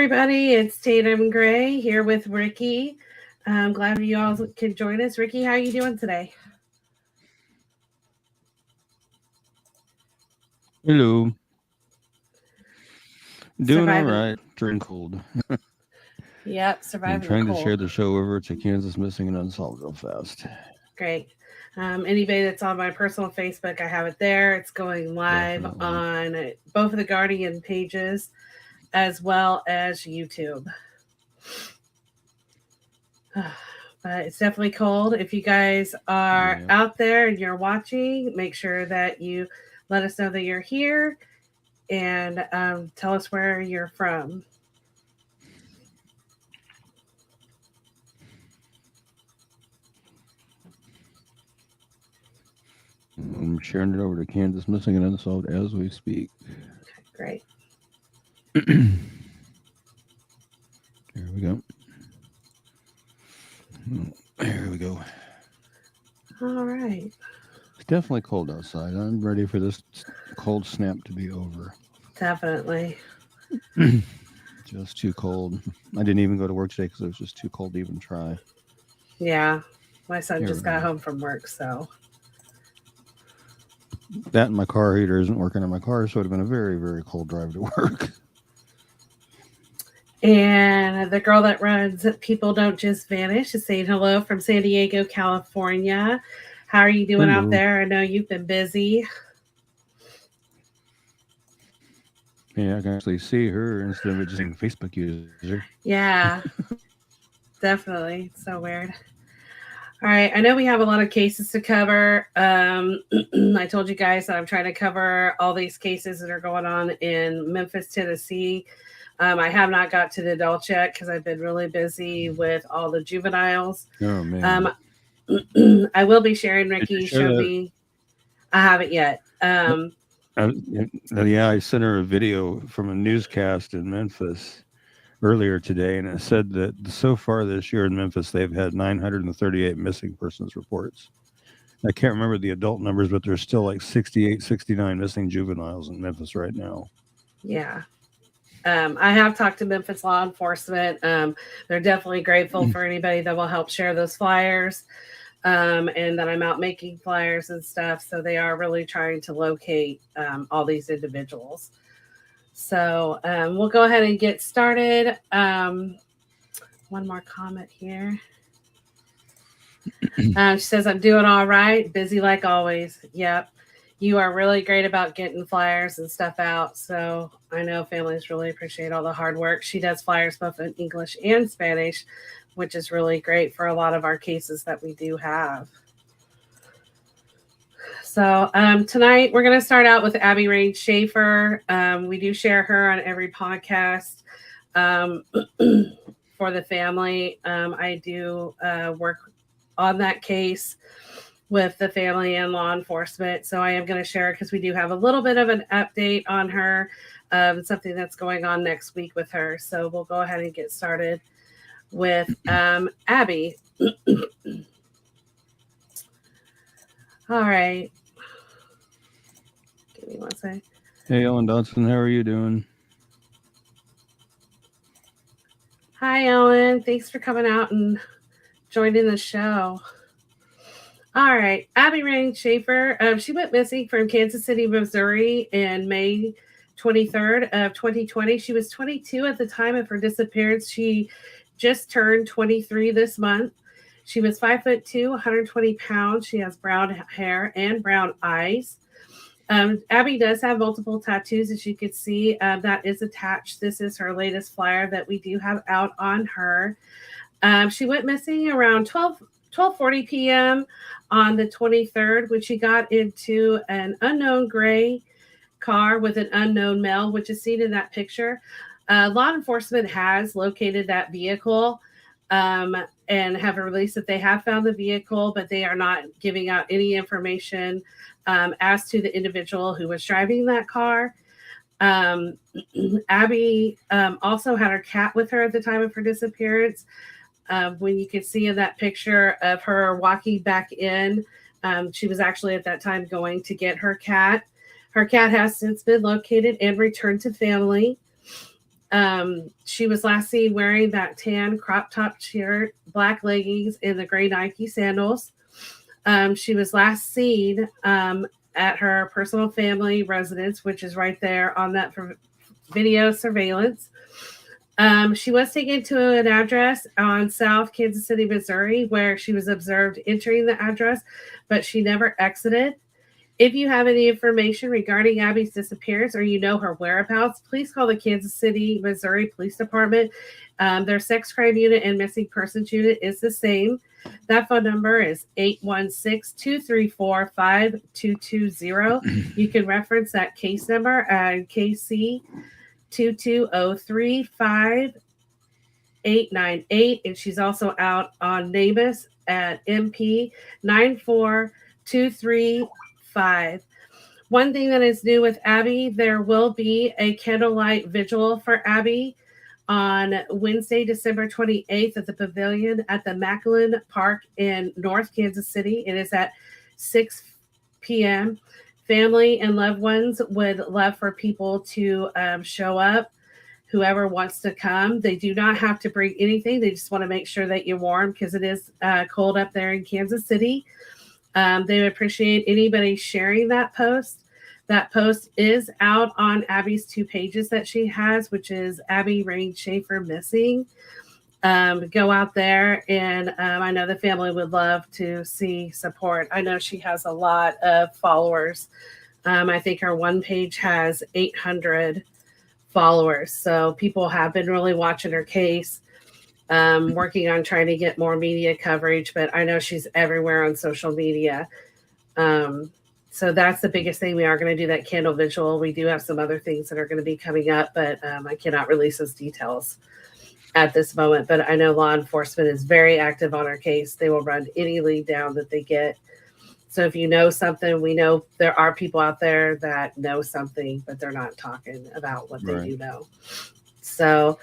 everybody. It's Tatum Gray here with Ricky. I'm glad you all could join us. Ricky, how are you doing today? Hello. Doing all Surviving. right. Drink cold. Yep, I'm surviving the trying to cold. share the show over to Kansas Missing and Unsolved real fast. Great. Anybody that's on my personal Facebook, I have it there. It's going live Definitely. on both of the Guardian pages as well as YouTube. But it's definitely cold. If you guys are Yeah. out there and you're watching, make sure that you let us know that you're here and tell us where you're from. I'm sharing it over to Kansas Missing and Unsolved as we speak. Great. Here we go. Here we go. All right. It's definitely cold outside. I'm ready for this cold snap to be over. Definitely. Just too cold. I didn't even go to work today because it was just too cold to even try. Yeah. My son Here just we got go. home from work, so. That and my car heater isn't working on my car, so it would have been a very, very cold drive to work. And the girl that runs People Don't Just Vanish is saying hello from San Diego, California. How are you doing out Hello. there? I know you've been busy. Yeah, I can actually see her instead of it just being Facebook user. Yeah, definitely. So weird. All right. I know we have a lot of cases to cover. I told you guys that I'm trying to cover all these cases that are going on in Memphis, Tennessee. I have not got to the adults yet because I've been really busy with all the juveniles. Oh man. Um, I will be sharing. Did you Ricky share showed that? me. I haven't yet. Yeah, I sent her a video from a newscast in Memphis earlier today, and it said that so far this year in Memphis, they've had 938 missing persons reports. I can't remember the adult numbers, but there's still like 68, 69 missing juveniles in Memphis right now. Yeah. I have talked to Memphis law enforcement. They're definitely grateful for anybody that will help share those flyers. And that I'm out making flyers and stuff. So they are really trying to locate all these individuals. So we'll go ahead and get started. One more comment here. She says, I'm doing all right. Busy like always. Yep. You are really great about getting flyers and stuff out. So I know families really appreciate all the hard work. She does flyers both in English and Spanish, which is really great for a lot of our cases that we do have. So tonight we're going to start out with Abby Rain Schaefer. We do share her on every podcast for the family. I do work on that case with the family and law enforcement. So I am going to share because we do have a little bit of an update on her, something that's going on next week with her. So we'll go ahead and get started with Abby. All right. Give me one second. Hey, Ellen Dodson, how are you doing? Hi, Ellen. Thanks for coming out and joining the show. All right. Abby Rain Schaefer. She went missing from Kansas City, Missouri in May 23rd of 2020. She was 22 at the time of her disappearance. She just turned 23 this month. She was 5'2", 120 pounds. She has brown hair and brown eyes. Abby does have multiple tattoos, as you can see. That is attached. This is her latest flyer that we do have out on her. She went missing around 12:40 p.m. on the 23rd when she got into an unknown gray car with an unknown male, which is seen in that picture. Law enforcement has located that vehicle and have released that they have found the vehicle, but they are not giving out any information as to the individual who was driving that car. Abby also had her cat with her at the time of her disappearance. When you can see in that picture of her walking back in, she was actually at that time going to get her cat. Her cat has since been located and returned to family. She was last seen wearing that tan crop top shirt, black leggings, and the gray Nike sandals. She was last seen at her personal family residence, which is right there on that video surveillance. She was taken to an address on South Kansas City, Missouri, where she was observed entering the address, but she never exited. If you have any information regarding Abby's disappearance or you know her whereabouts, please call the Kansas City, Missouri Police Department. Their sex crime unit and missing persons unit is the same. That phone number is 816-234-5220. You can reference that case number at KC 22035-898. And she's also out on NamUs at MP 94235. One thing that is new with Abby, there will be a candlelight vigil for Abby on Wednesday, December 28th at the Pavilion at the Macklin Park in North Kansas City. It is at 6 p.m. Family and loved ones would love for people to show up. Whoever wants to come, they do not have to bring anything. They just want to make sure that you're warm because it is cold up there in Kansas City. They would appreciate anybody sharing that post. That post is out on Abby's 2 pages that she has, which is Abby Rain Schaefer Missing. Go out there, and I know the family would love to see support. I know she has a lot of followers. I think her one page has 800 followers. So people have been really watching her case, working on trying to get more media coverage, but I know she's everywhere on social media. So that's the biggest thing. We are going to do that candle vigil. We do have some other things that are going to be coming up, but I cannot release those details at this moment. But I know law enforcement is very active on our case. They will run any lead down that they get. So if you know something, we know there are people out there that know something, but they're not talking about what they do know. So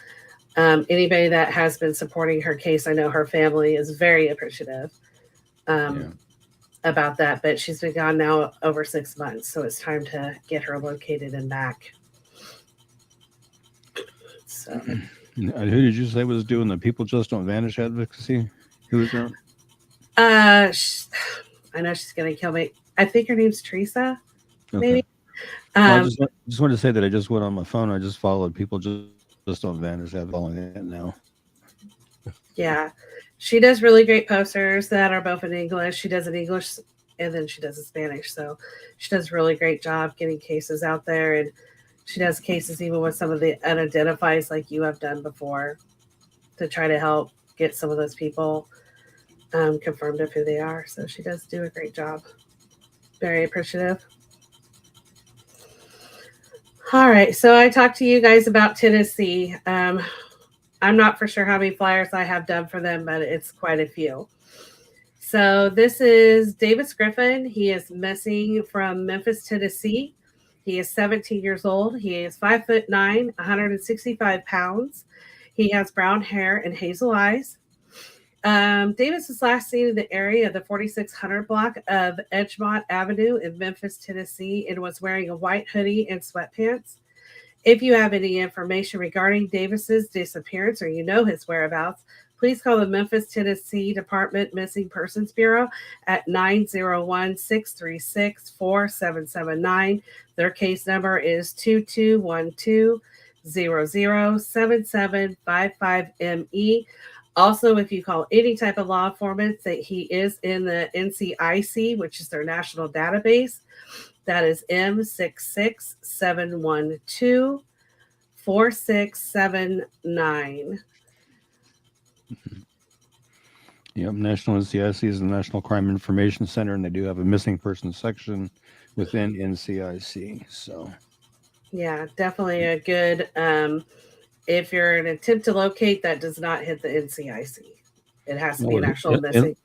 anybody that has been supporting her case, I know her family is very appreciative about that, but she's been gone now over 6 months. So it's time to get her located and back. So who did you say was doing the People Just Don't Vanish advocacy? Who was that? I know she's going to kill me. I think her name's Teresa, maybe. Well, I just wanted to say that I just went on my phone. I just followed People Just Don't Vanish. I'm following it now. Yeah. She does really great posters that are both in English. She does in English and then she does in Spanish. So she does a really great job getting cases out there. And she does cases even with some of the unidentifieds like you have done before to try to help get some of those people confirmed of who they are. So she does do a great job. Very appreciative. All right. So I talked to you guys about Tennessee. I'm not for sure how many flyers I have done for them, but it's quite a few. So this is Davis Griffin. He is missing from Memphis, Tennessee. He is 17 years old. He is 5'9", 165 pounds. He has brown hair and hazel eyes. Davis was last seen in the area of the 4600 block of Edgemont Avenue in Memphis, Tennessee, and was wearing a white hoodie and sweatpants. If you have any information regarding Davis's disappearance or you know his whereabouts, please call the Memphis, Tennessee Department Missing Persons Bureau at 901-636-4779. Their case number is 2212-007755ME. Also, if you call any type of law enforcement, that he is in the NCIC, which is their national database. That is M66712-4679. Yep, National NCIC is the National Crime Information Center, and they do have a missing person section within NCIC. So, yeah, definitely a good. If you're an attempt to locate, that does not hit the NCIC. It has to be an actual missing.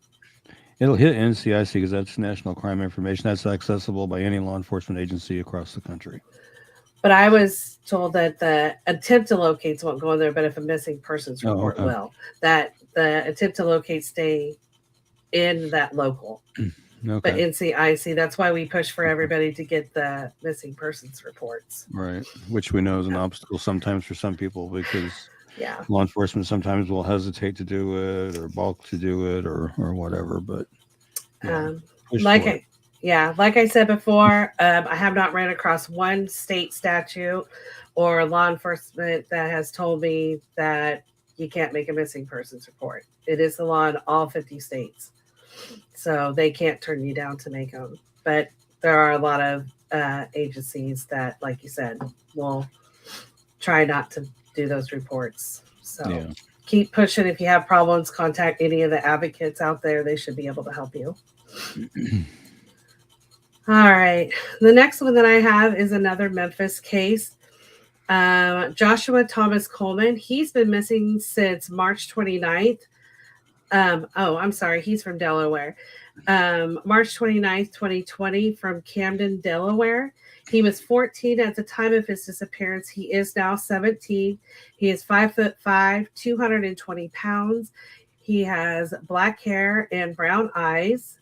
It'll hit NCIC because that's National Crime Information. That's accessible by any law enforcement agency across the country. But I was told that the attempt to locate won't go in there, but if a missing persons report will, that the attempt to locate stay in that local. But Okay. NCIC, that's why we push for everybody to get the missing persons reports. Right. Which we know is an obstacle sometimes for some people because Yeah. law enforcement sometimes will hesitate to do it or balk to do it or whatever. But yeah, push for it. Like I said before, I have not ran across one state statute or law enforcement that has told me that you can't make a missing persons report. It is the law in all 50 states. So they can't turn you down to make them. But there are a lot of agencies that, like you said, will try not to do those reports. So Yeah. keep pushing. If you have problems, contact any of the advocates out there. They should be able to help you. All right. The next one that I have is another Memphis case. Joshua Thomas Coleman. He's been missing since March 29th. I'm sorry. He's from Delaware. March 29th, 2020, from Camden, Delaware. He was 14 at the time of his disappearance. He is now 17. He is 5'5", 220 pounds. He has black hair and brown eyes.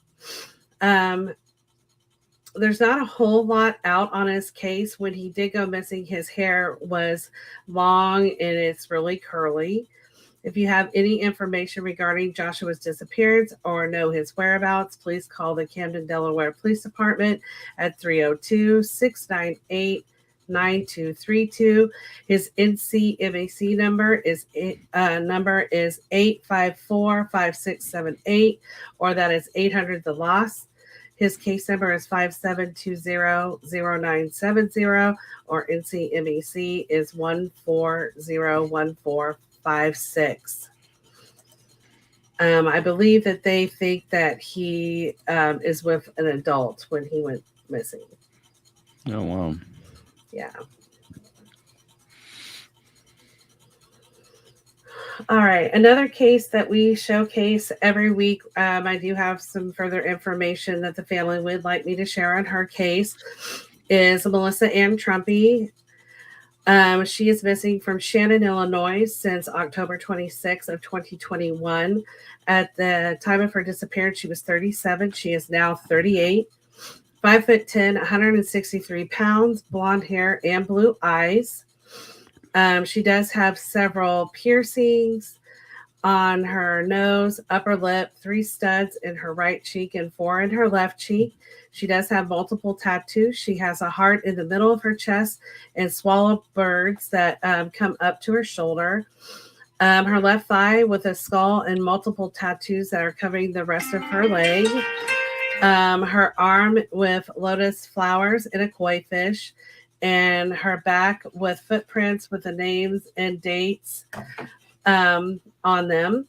There's not a whole lot out on his case. When he did go missing, his hair was long and it's really curly. If you have any information regarding Joshua's disappearance or know his whereabouts, please call the Camden, Delaware Police Department at 302-698-9232. His NCMAC number is 854-5678, or that is 800-THE-LOST. His case number is 5720-0970, or NCMAC is 1401456. I believe that they think that he is with an adult when he went missing. Oh, wow. Yeah. All right. Another case that we showcase every week. I do have some further information that the family would like me to share on her case. Is Melissa Ann Trumpy. She is missing from Shannon, Illinois since October 26th of 2021. At the time of her disappearance, she was 37. She is now 38. 5'10", 163 pounds, blonde hair and blue eyes. She does have several piercings on her nose, upper lip, 3 studs in her right cheek and 4 in her left cheek. She does have multiple tattoos. She has a heart in the middle of her chest and swallow birds that come up to her shoulder. Her left thigh with a skull and multiple tattoos that are covering the rest of her leg. Her arm with lotus flowers and a koi fish. And her back with footprints with the names and dates on them.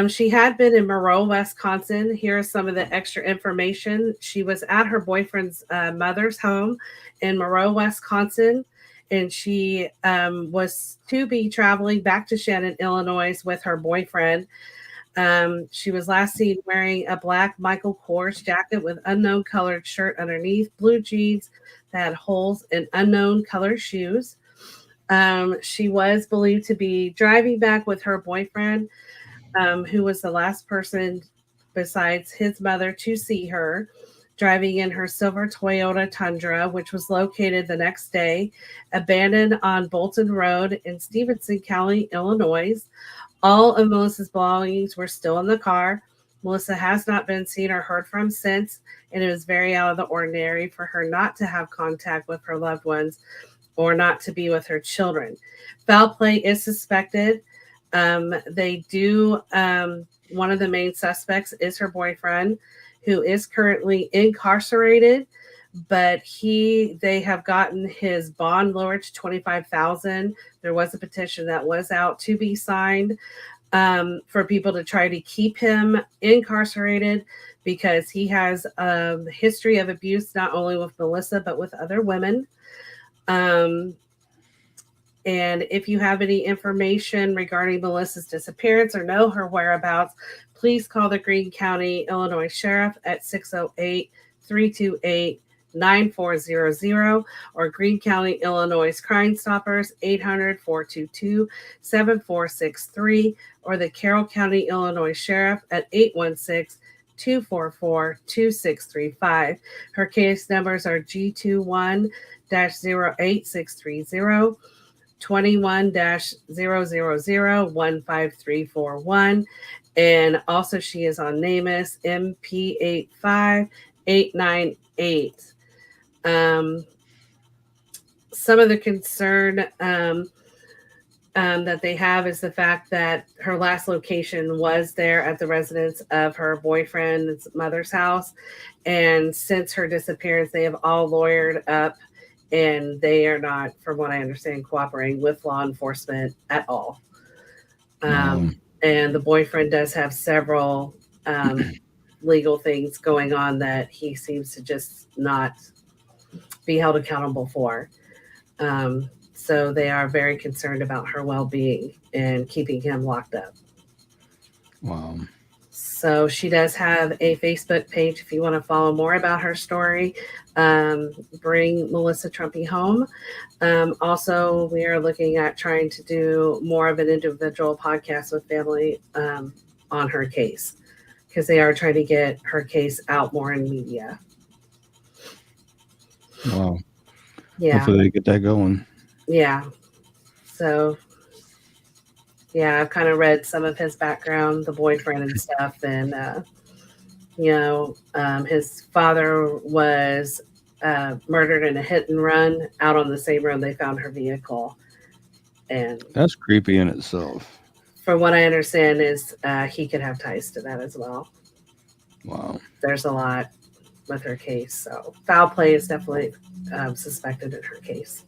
She had been in Moreau, Wisconsin. Here's some of the extra information. She was at her boyfriend's mother's home in Moreau, Wisconsin, and she was to be traveling back to Shannon, Illinois with her boyfriend. She was last seen wearing a black Michael Kors jacket with unknown colored shirt underneath, blue jeans that had holes, and unknown colored shoes. She was believed to be driving back with her boyfriend, who was the last person besides his mother to see her, driving in her silver Toyota Tundra, which was located the next day, abandoned on Bolton Road in Stevenson County, Illinois. All of Melissa's belongings were still in the car. Melissa has not been seen or heard from since, and it was very out of the ordinary for her not to have contact with her loved ones or not to be with her children. Foul play is suspected. One of the main suspects is her boyfriend, who is currently incarcerated, but they have gotten his bond lowered to $25,000. There was a petition that was out to be signed for people to try to keep him incarcerated because he has a history of abuse, not only with Melissa, but with other women. And if you have any information regarding Melissa's disappearance or know her whereabouts, please call the Greene County, Illinois Sheriff at 608-328-9400 or Greene County, Illinois Crime Stoppers 800-422-7463 or the Carroll County, Illinois Sheriff at 244-2635. Her case numbers are G21-08630, 21-000-15341. And also she is on NamUs MP85898. Some of the concern that they have is the fact that her last location was there at the residence of her boyfriend's mother's house. And since her disappearance, they have all lawyered up, and they are not, from what I understand, cooperating with law enforcement at all. And the boyfriend does have several legal things going on that he seems to just not be held accountable for. So they are very concerned about her well-being and keeping him locked up. Wow. So she does have a Facebook page if you want to follow more about her story. Bring Melissa Trumpy home. Also, we are looking at trying to do more of an individual podcast with family on her case, because they are trying to get her case out more in media. Wow. Yeah. Hopefully they get that going. Yeah. So, yeah, I've kind of read some of his background, the boyfriend and stuff. And, his father was murdered in a hit and run out on the same road they found her vehicle. And that's creepy in itself. From what I understand is he could have ties to that as well. Wow. There's a lot with her case. So foul play is definitely suspected in her case.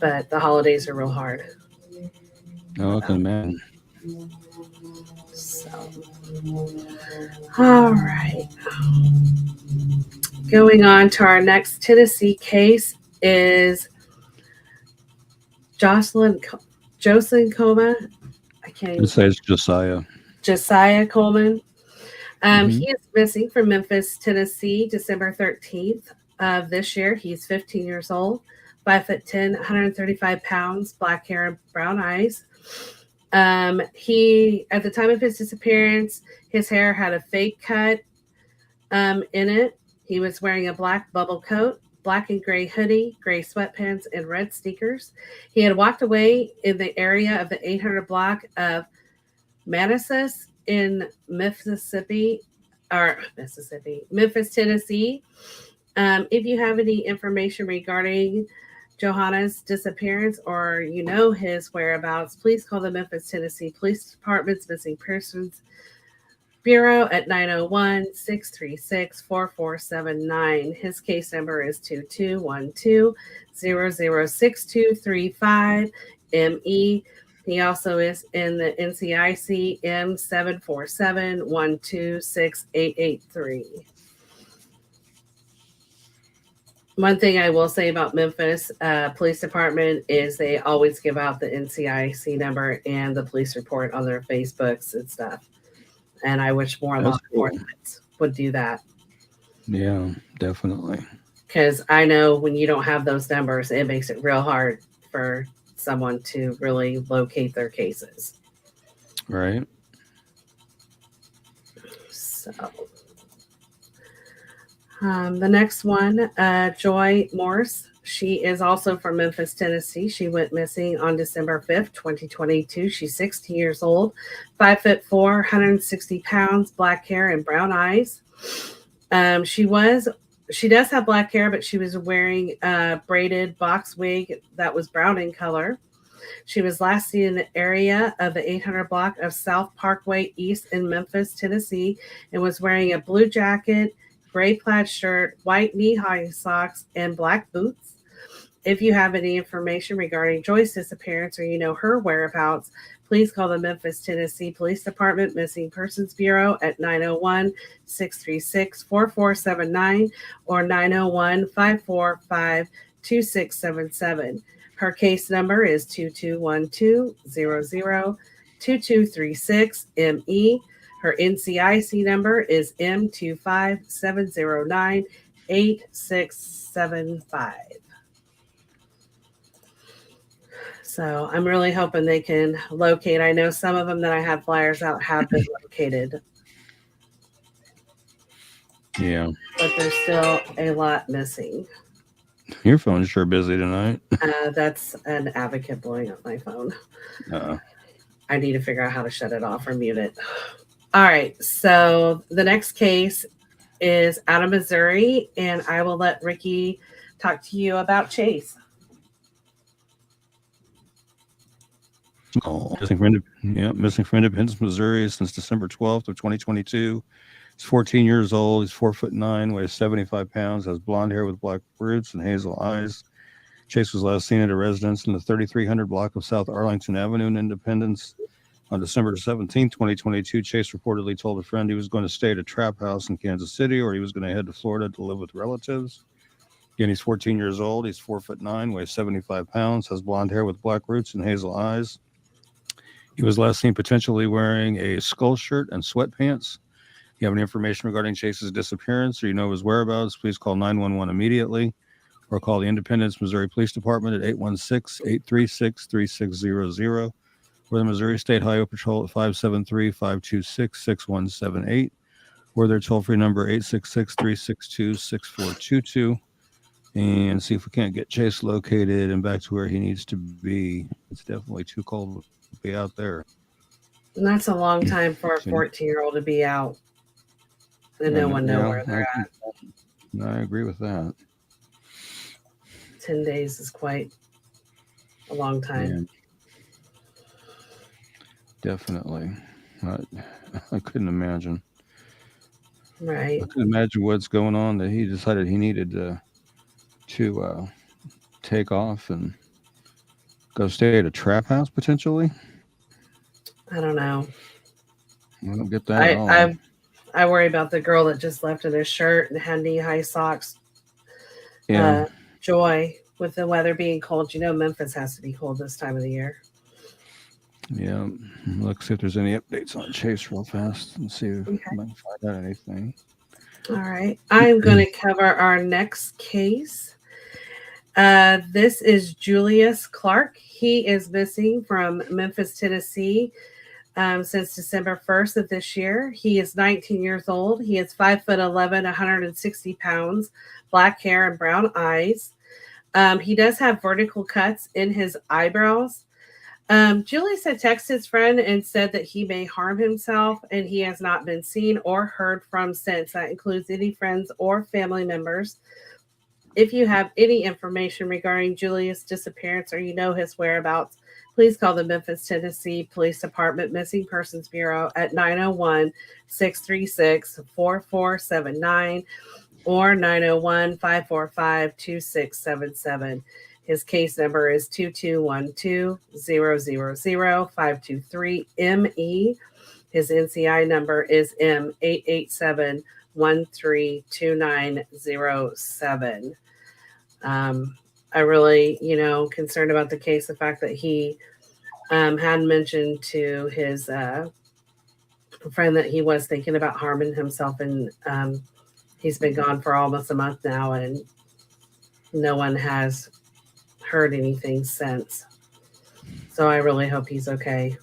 But the holidays are real hard. Oh, I can imagine. So, all right. Going on to our next Tennessee case is Jocelyn Coleman. I can't even say it's Josiah. Josiah Coleman. He is missing from Memphis, Tennessee, December 13th of this year. He's 15 years old, 5'10", 135 pounds, black hair and brown eyes. He, at the time of his disappearance, his hair had a fake cut in it. He was wearing a black bubble coat, black and gray hoodie, gray sweatpants, and red sneakers. He had walked away in the area of the 800 block of Manassas in Memphis, Tennessee. If you have any information regarding Johanna's disappearance or you know his whereabouts, please call the Memphis, Tennessee Police Department's Missing Persons Bureau at 901-636-4479. His case number is 2212-006235-ME. He also is in the NCIC M747-126-883. One thing I will say about Memphis Police Department is they always give out the NCIC number and the police report on their Facebooks and stuff. And I wish more law enforcement would do that. Yeah, definitely. Because I know when you don't have those numbers, it makes it real hard for someone to really locate their cases. Right. So the next one, Joy Morse. She is also from Memphis, Tennessee. She went missing on December 5th, 2022. She's 16 years old, 5'4", 160 pounds, black hair and brown eyes. She does have black hair, but she was wearing a braided box wig that was brown in color. She was last seen in the area of the 800 block of South Parkway East in Memphis, Tennessee, and was wearing a blue jacket, gray plaid shirt, white knee-high socks, and black boots. If you have any information regarding Joy's disappearance or you know her whereabouts, please call the Memphis, Tennessee Police Department Missing Persons Bureau at 901-636-4479 or 901-545-2677. Her case number is 2212-00-2236-ME. Her NCIC number is M25709-8675. So I'm really hoping they can locate. I know some of them that I had flyers out have been located. Yeah. but there's still a lot missing. Your phone's sure busy tonight. That's an advocate blowing up my phone. Uh, I need to figure out how to shut it off or mute it. All right. So the next case is out of Missouri, and I will let Ricky talk to you about Chase. missing from Independence, Missouri since December 12th of 2022. He's 14 years old. He's 4'9", weighs 75 pounds, has blonde hair with black roots and hazel eyes. Chase was last seen at a residence in the 3300 block of South Arlington Avenue in Independence. On December 17, 2022, Chase reportedly told a friend he was going to stay at a trap house in Kansas City or he was going to head to Florida to live with relatives. Again, he's 14 years old. He's 4'9", weighs 75 pounds, has blonde hair with black roots and hazel eyes. He was last seen potentially wearing a skull shirt and sweatpants. If you have any information regarding Chase's disappearance or you know his whereabouts, please call 911 immediately or call the Independence, Missouri Police Department at 816-836-3600 or the Missouri State Highway Patrol at 573-526-6178 or their toll-free number 866-362-6422 and see if we can't get Chase located and back to where he needs to be. It's definitely too cold to be out there. And that's a long time for a 14-year-old to be out and no one know where they're at. I agree with that. 10 days is quite a long time. Yeah. Definitely. I couldn't imagine. Right. I couldn't imagine what's going on that he decided he needed to take off and go stay at a trap house potentially. I don't know. I don't get that at all. I worry about the girl that just left in a shirt and had knee-high socks. Yeah. Joy, with the weather being cold. You know Memphis has to be cold this time of the year. Yeah. Let's see if there's any updates on Chase real fast and see if I can find out anything. All right. I'm going to cover our next case. This is Julius Clark. He is missing from Memphis, Tennessee since December 1st of this year. He is 19 years old. He is 5'11", 160 pounds, black hair and brown eyes. He does have vertical cuts in his eyebrows. Julius had texted his friend and said that he may harm himself, and he has not been seen or heard from since. That includes any friends or family members. If you have any information regarding Julius' disappearance or you know his whereabouts, please call the Memphis, Tennessee Police Department Missing Persons Bureau at 901-636-4479 or 901-545-2677. His case number is 22120000523ME. His NCI number is M887132907. I really, concerned about the case, the fact that he had mentioned to his friend that he was thinking about harming himself, and he's been gone for almost a month now, and no one has heard anything since. So I really hope he's okay.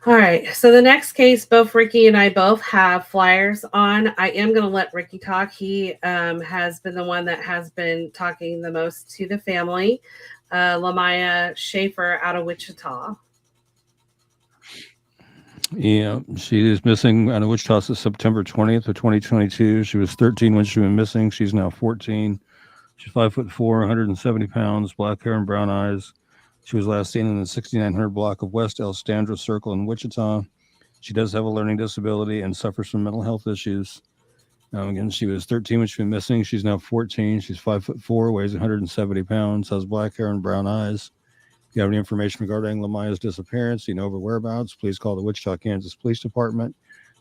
All right. So the next case, both Ricky and I both have flyers on. I am going to let Ricky talk. He has been the one that has been talking the most to the family. Lamaya Schaefer out of Wichita. Yeah, she is missing out of Wichita since September 20th of 2022. She was 13 when she went missing. She's now 14. She's 5'4", 170 pounds, black hair and brown eyes. She was last seen in the 6900 block of West Alstandra Circle in Wichita. She does have a learning disability and suffers from mental health issues. Again, she was 13 when she went missing. She's now 14. She's 5'4", weighs 170 pounds, has black hair and brown eyes. If you have any information regarding Lamaya's disappearance, you know her whereabouts, please call the Wichita, Kansas Police Department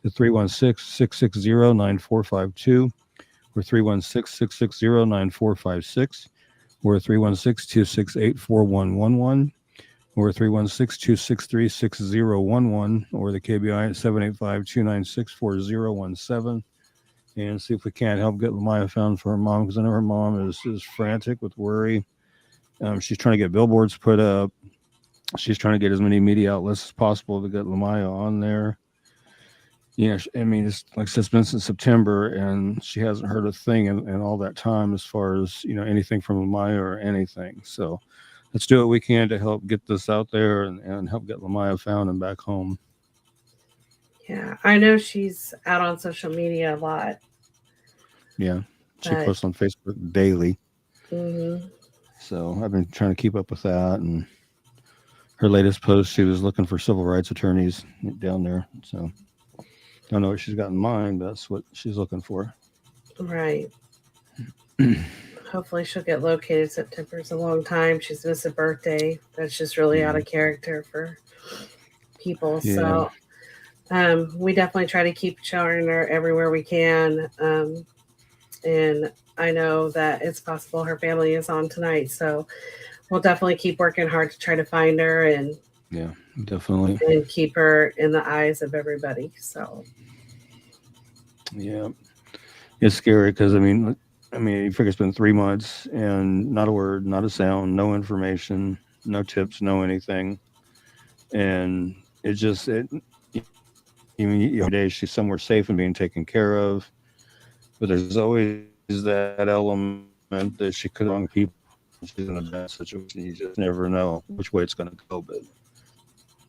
at 316-660-9452 or 316-660-9456 or 316-268-4111 or 316-263-6011 or the KBI at 785-296-4017 and see if we can't help get Lamaya found for her mom, because I know her mom is frantic with worry. She's trying to get billboards put up. She's trying to get as many media outlets as possible to get Lamaya on there. Yeah, I mean, it's like I said, it's been since September, and she hasn't heard a thing in all that time as far as anything from Lamaya or anything. So let's do what we can to help get this out there and help get Lamaya found and back home. Yeah, I know she's out on social media a lot, Yeah, she but posts on Facebook daily, mhm, so I've been trying to keep up with that. And her latest post, she was looking for civil rights attorneys down there. So don't know what she's got in mind, but that's what she's looking for. right. Hopefully she'll get located. September's a long time. She's missed a birthday. That's just really out Yeah, of character for people. yeah, So we definitely try to keep showing her everywhere we can. And I know that it's possible her family is on tonight. So we'll definitely keep working hard to try to find her yeah, definitely. and keep her in the eyes of everybody. So Yeah, it's scary because I mean, you figure it's been 3 months and not a word, not a sound, no information, no tips, no anything, and it just every day she's somewhere safe and being taken care of, but there's always that element that she could have wrong people. She's in a bad situation. You just never know which way it's going to go, but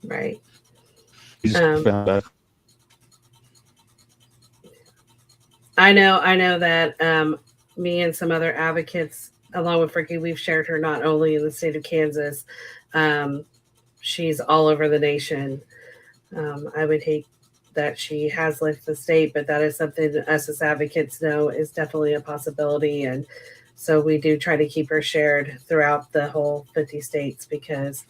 right. she's Um, found back. I know that me and some other advocates, along with Ricky, we've shared her not only in the state of Kansas, um, she's all over the nation. I would hate that she has left the state, but that is something that us as advocates know is definitely a possibility. And so we do try to keep her shared throughout the whole 50 states because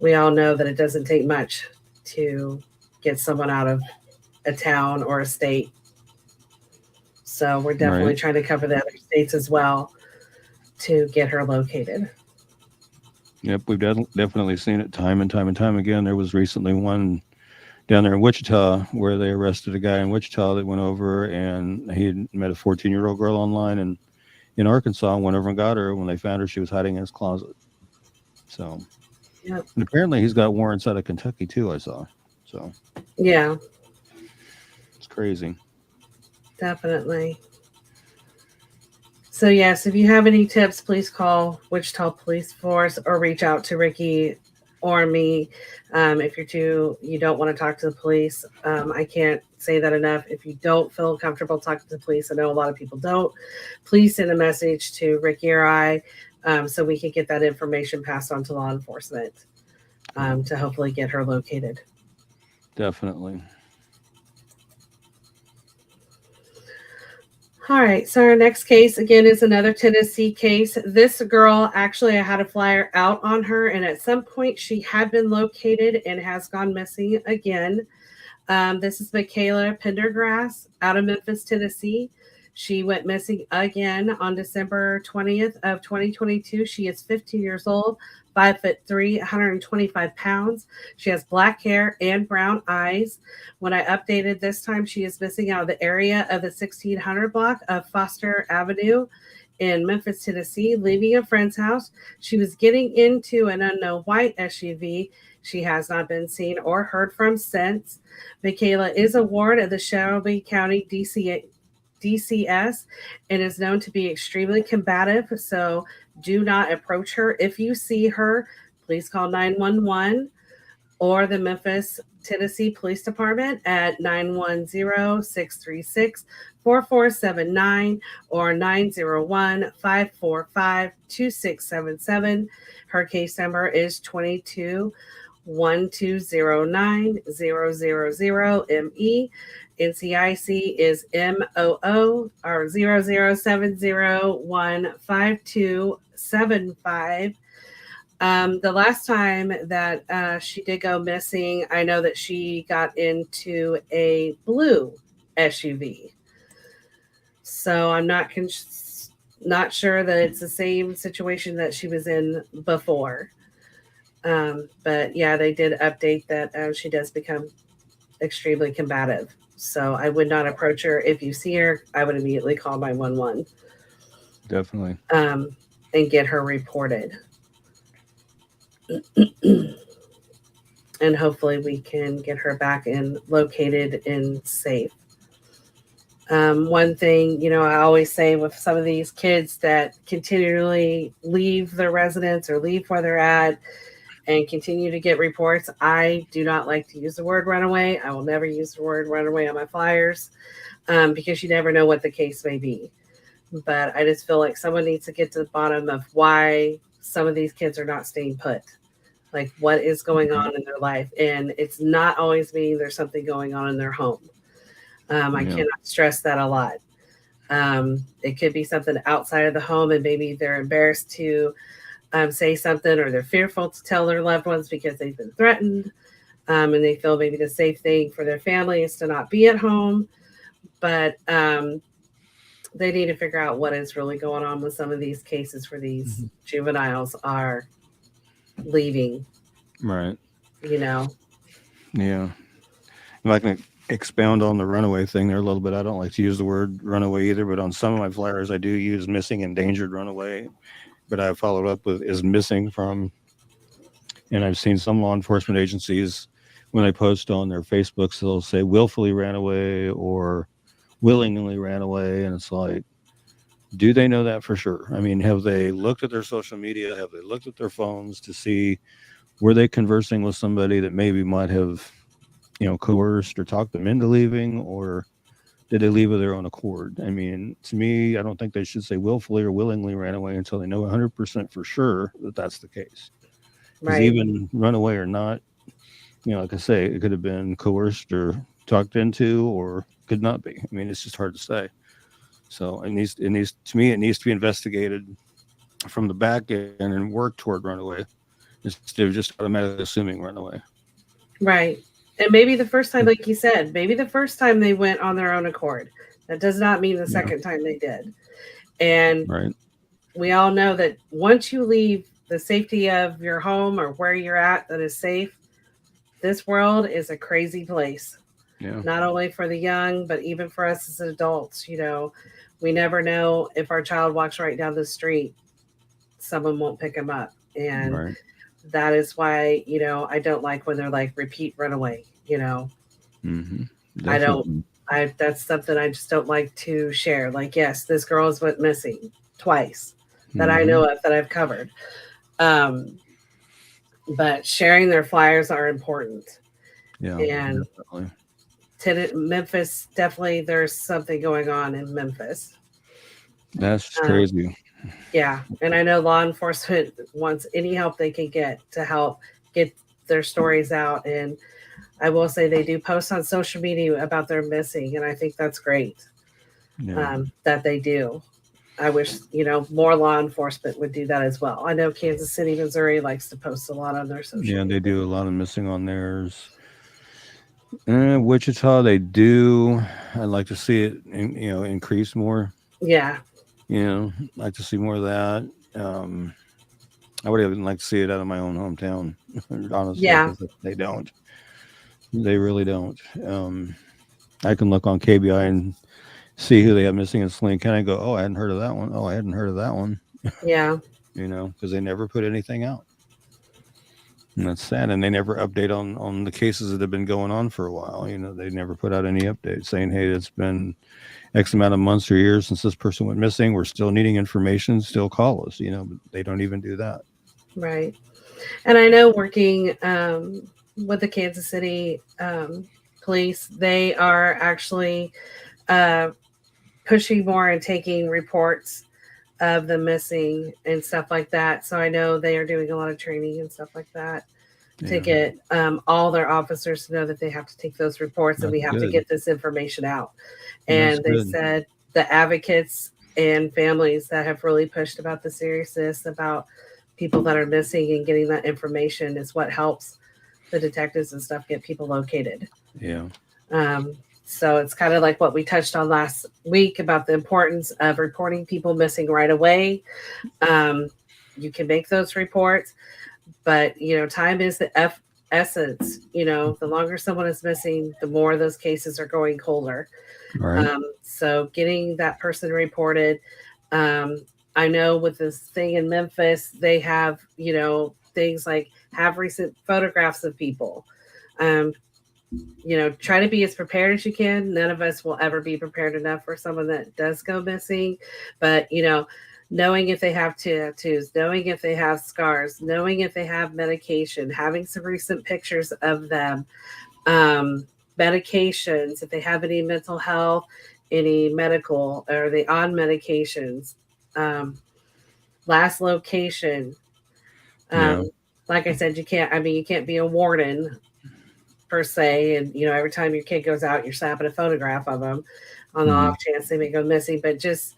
we all know that it doesn't take much to get someone out of a town or a state. So we're definitely Right. trying to cover the other states as well to get her located. Yep, we've definitely seen it time and time and time again. There was recently one down there in Wichita where they arrested a guy in Wichita that went over and he had met a 14-year-old girl online and in Arkansas and went over and got her. When they found her, she was hiding in his closet. So, Yep. and apparently he's got warrants out of Kentucky too, I saw. So Yeah, it's crazy. definitely. So yes, if you have any tips, please call Wichita Police Force or reach out to Ricky or me. If you don't want to talk to the police, I can't say that enough. If you don't feel comfortable talking to the police, I know a lot of people don't. Please send a message to Ricky or I, so we can get that information passed on to law enforcement to hopefully get her located. Definitely. All right, so our next case again is another Tennessee case. This girl, actually, I had a flyer out on her, and at some point she had been located and has gone missing again. This is Michaela Pendergrass out of Memphis, Tennessee. She went missing again on December 20th of 2022. She is 15 years old, 5'3", 125 pounds. She has black hair and brown eyes. When I updated this time, she is missing out of the area of the 1600 block of Foster Avenue in Memphis, Tennessee, leaving a friend's house. She was getting into an unknown white SUV. She has not been seen or heard from since. Michaela is a ward of the Shelby County DCS and is known to be extremely combative. So do not approach her. If you see her, please call 911 or the Memphis, Tennessee Police Department at 910-636-4479 or 901-545-2677. Her case number is 22-1209-000-ME. NCIC is MOO or 0070152575. The last time that she did go missing, I know that she got into a blue SUV. So I'm not sure that it's the same situation that she was in before. But yeah, they did update that she does become extremely combative. So I would not approach her. If you see her, I would immediately call 911 Definitely. and get her reported. and hopefully we can get her back and located and safe. One thing, I always say with some of these kids that continually leave their residence or leave where they're at and continue to get reports, I do not like to use the word runaway. I will never use the word runaway on my flyers because you never know what the case may be. But I just feel like someone needs to get to the bottom of why some of these kids are not staying put. Like what is going on in their life. And it's not always meaning there's something going on in their home. I cannot stress that a lot. It could be something outside of the home and maybe they're embarrassed to say something, or they're fearful to tell their loved ones because they've been threatened. And they feel maybe the safe thing for their family is to not be at home. But they need to figure out what is really going on with some of these cases where these juveniles are leaving. Right. Yeah. If I can expound on the runaway thing there a little bit. I don't like to use the word runaway either, but on some of my flyers, I do use missing, endangered, runaway. But I followed up with is missing from, and I've seen some law enforcement agencies when they post on their Facebooks, they'll say willfully ran away or willingly ran away. And it's like, do they know that for sure? I mean, have they looked at their social media? Have they looked at their phones to see, were they conversing with somebody that maybe might have, coerced or talked them into leaving, or did they leave of their own accord? I mean, to me, I don't think they should say willfully or willingly ran away until they know 100% for sure that that's the case. Because even run away or not, like I say, it could have been coerced or talked into, or could not be. I mean, it's just hard to say. So it needs to me, it needs to be investigated from the back end and work toward runaway instead of just automatically assuming runaway. Right. And maybe the first time, like you said, maybe the first time they went on their own accord. That does not mean the second time they did. And we all know that once you leave the safety of your home or where you're at that is safe, this world is a crazy place. Yeah. Not only for the young, but even for us as adults. We never know if our child walks right down the street, someone won't pick him up. And that is why, I don't like when they're like repeat runaway, that's something I just don't like to share. Like, yes, this girl has went missing twice that I know of, that I've covered. But sharing their flyers are important. Yeah. And Memphis, definitely there's something going on in Memphis. That's crazy. Yeah. And I know law enforcement wants any help they can get to help get their stories out. And I will say they do post on social media about their missing. And I think that's great that they do. I wish, more law enforcement would do that as well. I know Kansas City, Missouri likes to post a lot on their social media. Yeah, they do a lot of missing on theirs. Wichita, they do. I'd like to see it, increase more. Yeah. Like to see more of that. I would even like to see it out of my own hometown, honestly. Yeah. They don't. They really don't. I can look on KBI and see who they have missing in Saline County and go, oh, I hadn't heard of that one. Oh, I hadn't heard of that one. Yeah. Because they never put anything out. And that's sad. And they never update on the cases that have been going on for a while. They never put out any updates saying, hey, it's been X amount of months or years since this person went missing. We're still needing information. Still call us, but they don't even do that. Right. And I know working with the Kansas City police, they are actually pushing more and taking reports of the missing and stuff like that. So I know they are doing a lot of training and stuff like that to get all their officers to know that they have to take those reports and we have to get this information out. And they said the advocates and families that have really pushed about the seriousness about people that are missing and getting that information is what helps the detectives and stuff get people located. Yeah. So it's kind of like what we touched on last week about the importance of reporting people missing right away. You can make those reports, but time is the essence. The longer someone is missing, the more those cases are going colder. Right. So getting that person reported. I know with this thing in Memphis, they have, things like have recent photographs of people Um, try to be as prepared as you can. None of us will ever be prepared enough for someone that does go missing, but knowing if they have tattoos, knowing if they have scars, knowing if they have medication, having some recent pictures of them, medications, if they have any mental health, any medical, are they on medications, last location. Yeah. Like I said, you can't be a warden per se, and every time your kid goes out, you're snapping a photograph of them on the off chance they may go missing. But just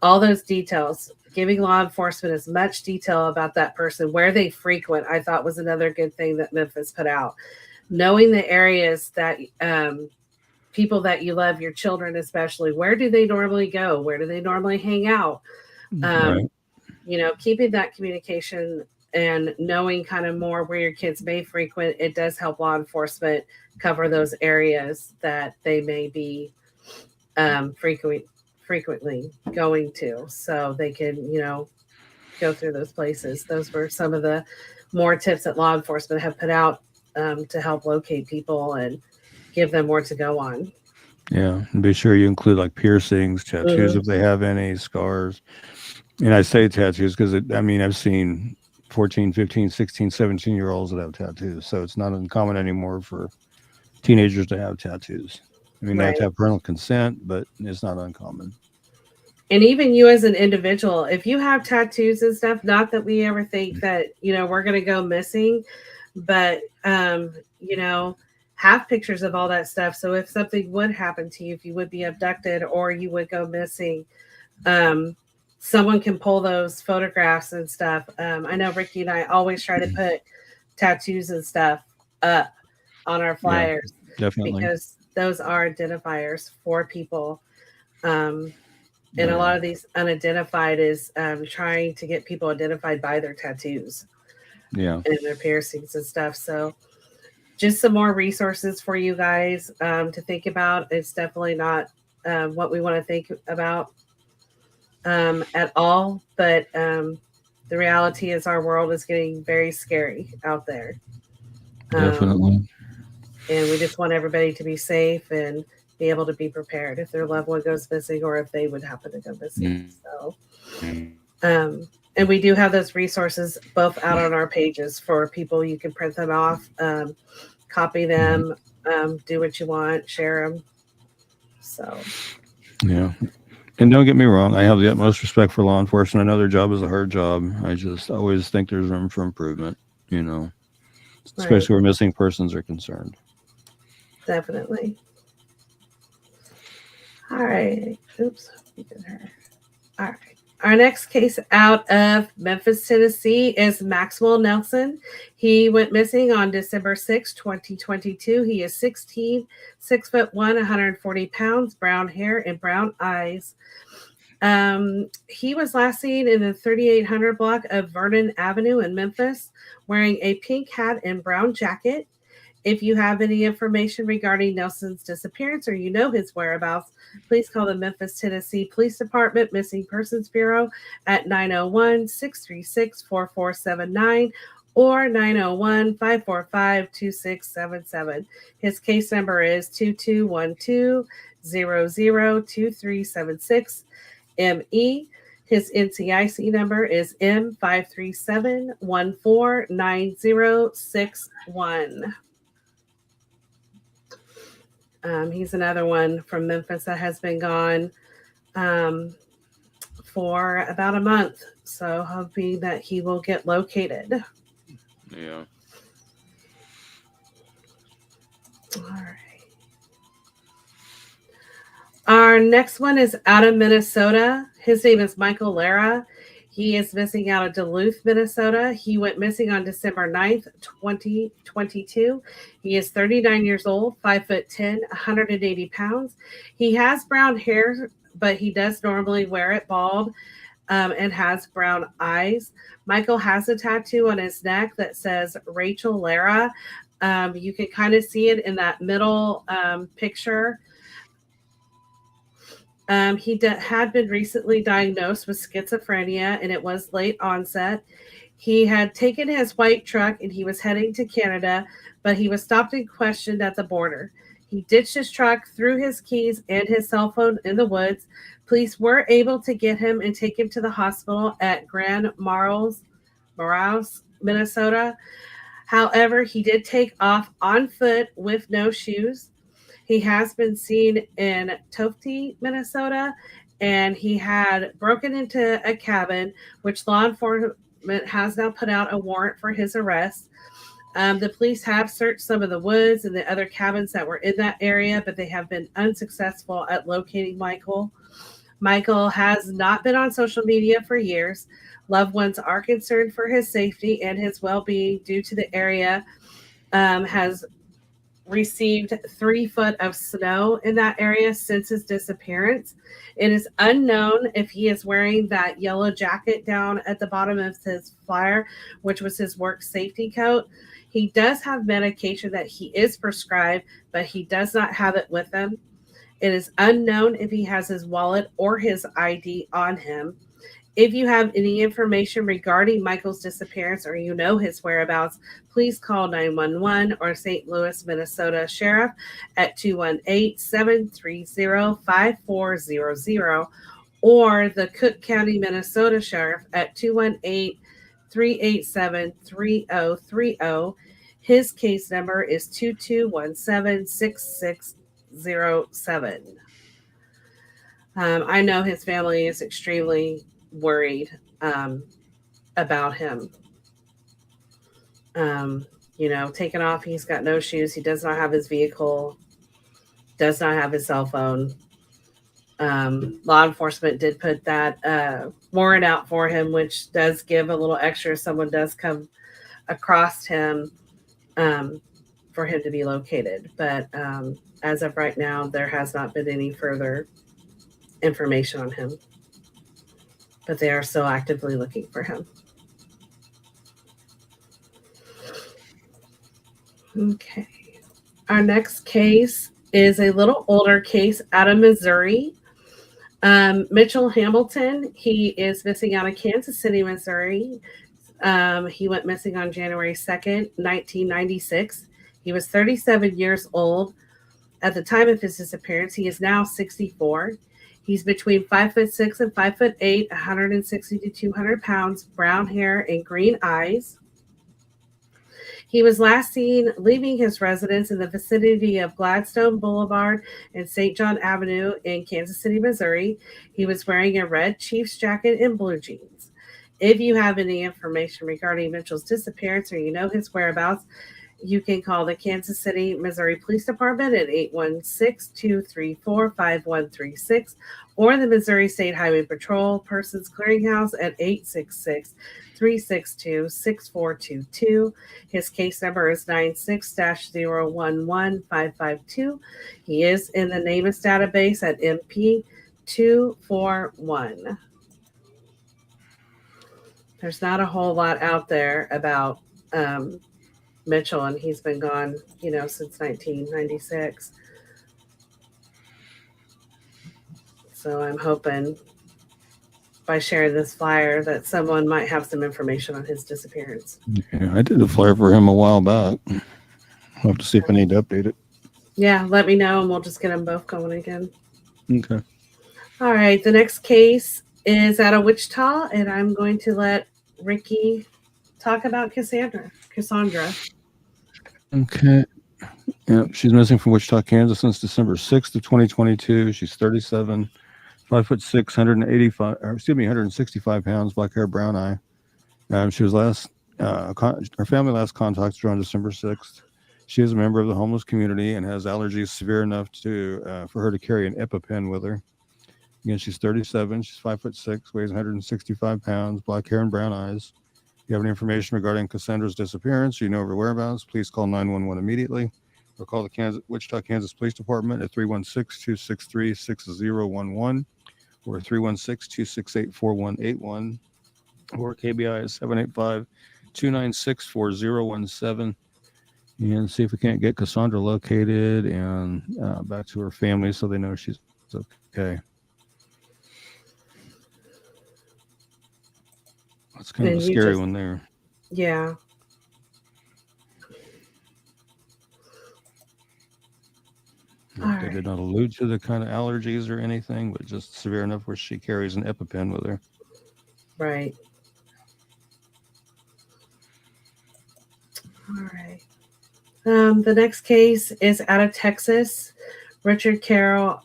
all those details, giving law enforcement as much detail about that person, where they frequent, I thought was another good thing that Memphis put out. Knowing the areas that people that you love, your children especially, where do they normally go? Where do they normally hang out? Right. Keeping that communication and knowing kind of more where your kids may frequent, it does help law enforcement cover those areas that they may be frequently going to, so they can go through those places. Those were some of the more tips that law enforcement have put out to help locate people and give them more to go on. Yeah. And be sure you include like piercings, tattoos, if they have any, scars. And I say tattoos because I've seen 14, 15, 16, 17-year-olds that have tattoos. So it's not uncommon anymore for teenagers to have tattoos. They have to have parental consent, but it's not uncommon. And even you as an individual, if you have tattoos and stuff, not that we ever think that, we're going to go missing, but, have pictures of all that stuff. So if something would happen to you, if you would be abducted or you would go missing, someone can pull those photographs and stuff. I know Ricky and I always try to put tattoos and stuff up on our flyers, definitely, because those are identifiers for people. And a lot of these unidentified is trying to get people identified by their tattoos, and their piercings and stuff. So just some more resources for you guys to think about. It's definitely not what we want to think about at all, but the reality is our world is getting very scary out there. Definitely. And we just want everybody to be safe and be able to be prepared if their loved one goes missing or if they would happen to go missing. So, and we do have those resources both out on our pages for people. You can print them off, copy them, do what you want, share them. So, yeah. And don't get me wrong, I have the utmost respect for law enforcement. I know their job is a hard job. I just always think there's room for improvement, especially where missing persons are concerned. Definitely. All right. Oops. All right. Our next case out of Memphis, Tennessee is Maxwell Nelson. He went missing on December 6, 2022. He is 16, 6'1", 140 pounds, brown hair and brown eyes. He was last seen in the 3800 block of Vernon Avenue in Memphis, wearing a pink hat and brown jacket. If you have any information regarding Nelson's disappearance or his whereabouts, please call the Memphis, Tennessee Police Department Missing Persons Bureau at 901-636-4479 or 901-545-2677. His case number is 2212-002376 ME. His NCIC number is M537149061. He's another one from Memphis that has been gone for about a month. So hoping that he will get located. Yeah. All right. Our next one is out of Minnesota. His name is Michael Lara. He is missing out of Duluth, Minnesota. He went missing on December 9th, 2022. He is 39 years old, 5'10", 180 pounds. He has brown hair, but he does normally wear it bald, and has brown eyes. Michael has a tattoo on his neck that says Rachel Lara. You can kind of see it in that middle picture. He had been recently diagnosed with schizophrenia, and it was late onset. He had taken his white truck and he was heading to Canada, but he was stopped and questioned at the border. He ditched his truck, threw his keys and his cell phone in the woods. Police were able to get him and take him to the hospital at Grand Moraus, Minnesota. However, he did take off on foot with no shoes. He has been seen in Tofte, Minnesota, and he had broken into a cabin, which law enforcement has now put out a warrant for his arrest. The police have searched some of the woods and the other cabins that were in that area, but they have been unsuccessful at locating Michael. Michael has not been on social media for years. Loved ones are concerned for his safety and his well being due to the area has received 3 foot of snow in that area since his disappearance. It is unknown if he is wearing that yellow jacket down at the bottom of his flyer, which was his work safety coat. He does have medication that he is prescribed, but he does not have it with him. It is unknown if he has his wallet or his ID on him. If you have any information regarding Michael's disappearance or you know his whereabouts, please call 911 or St. Louis, Minnesota Sheriff at 218-730-5400 or the Cook County, Minnesota Sheriff at 218-387-3030. His case number is 2217-6607. I know his family is extremely worried about him. Taken off. He's got no shoes. He does not have his vehicle, does not have his cell phone. Law enforcement did put that warrant out for him, which does give a little extra if someone does come across him for him to be located. But as of right now, there has not been any further information on him. But they are still actively looking for him. Okay. Our next case is a little older case out of Missouri. Mitchell Hamilton, he is missing out of Kansas City, Missouri. He went missing on January 2nd, 1996. He was 37 years old at the time of his disappearance. He is now 64. He's between 5'6" and 5'8", 160 to 200 pounds, brown hair and green eyes. He was last seen leaving his residence in the vicinity of Gladstone Boulevard and St. John Avenue in Kansas City, Missouri. He was wearing a red Chiefs jacket and blue jeans. If you have any information regarding Mitchell's disappearance or you know his whereabouts, you can call the Kansas City, Missouri Police Department at 816-234-5136 or the Missouri State Highway Patrol Persons Clearinghouse at 866-362-6422. His case number is 96-011552. He is in the NamUs database at MP241. There's not a whole lot out there about Mitchell, and he's been gone, since 1996. So I'm hoping by sharing this flyer that someone might have some information on his disappearance. Yeah, I did a flyer for him a while back. I'll have to see if I need to update it. Yeah, let me know, and we'll just get them both going again. Okay. All right, the next case is out of Wichita, and I'm going to let Ricky talk about Cassandra. Okay. Yeah, she's missing from Wichita, Kansas since December 6th of 2022. She's 37, 5'6", 165 pounds, black hair, brown eye. She was her family last contacted her on December 6th. She is a member of the homeless community and has allergies severe enough for her to carry an EpiPen with her. Again, she's 37, she's 5'6", weighs 165 pounds, black hair and brown eyes. If you have any information regarding Cassandra's disappearance, or you know her whereabouts, please call 911 immediately or call the Wichita, Kansas Police Department at 316-263-6011 or 316-268-4181 or KBI at 785-296-4017 and see if we can't get Cassandra located and back to her family so they know she's okay. It's kind And of you scary just, when they're. yeah. All They right. did not allude to the kind of allergies or anything, but just severe enough where she carries an EpiPen with her. Right. All right. The next case is out of Texas. Richard Carroll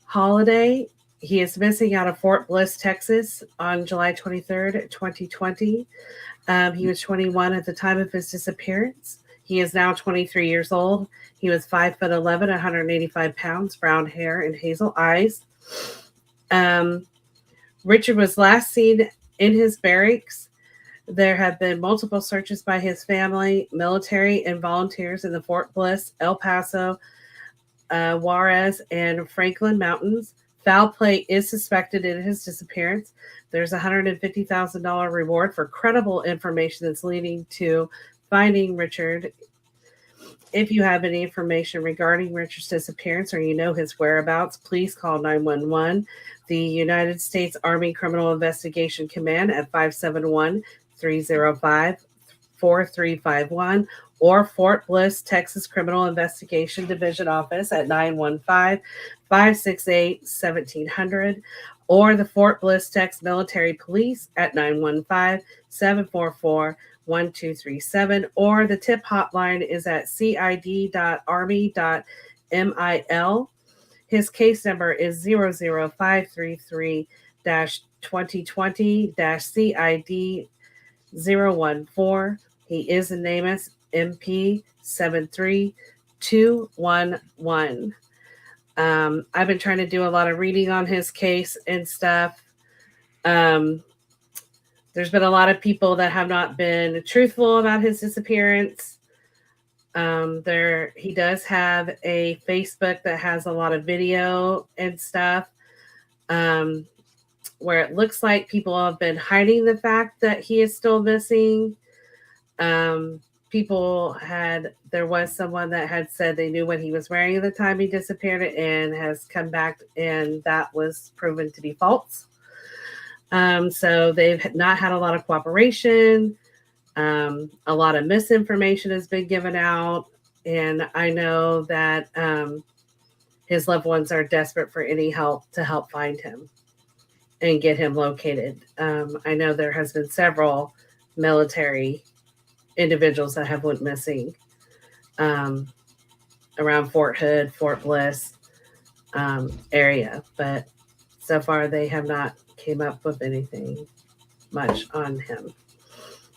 Holiday. He is missing out of Fort Bliss, Texas on July 23rd, 2020. He was 21 at the time of his disappearance. He is now 23 years old. He was 5'11", 185 pounds, brown hair, and hazel eyes. Richard was last seen in his barracks. There have been multiple searches by his family, military, and volunteers in the Fort Bliss, El Paso, Juarez, and Franklin Mountains. Foul play is suspected in his disappearance. There's a $150,000 reward for credible information that's leading to finding Richard. If you have any information regarding Richard's disappearance or you know his whereabouts, please call 911, the United States Army Criminal Investigation Command at 571-305-4351, or Fort Bliss, Texas Criminal Investigation Division Office at 915-568-1700, or the Fort Bliss, Texas Military Police at 915-744-1237, or the tip hotline is at cid.army.mil. His case number is 00533-2020-CID 014. He is in NamUs MP 73211. I've been trying to do a lot of reading on his case and stuff. There's been a lot of people that have not been truthful about his disappearance. He does have a Facebook that has a lot of video and stuff, where it looks like people have been hiding the fact that he is still missing. There was someone that had said they knew what he was wearing at the time he disappeared and has come back, and that was proven to be false. So they've not had a lot of cooperation. A lot of misinformation has been given out, and I know that his loved ones are desperate for any help to help find him and get him located. I know there has been several military individuals that have went missing around Fort Hood, Fort Bliss area, but so far they have not came up with anything much on him.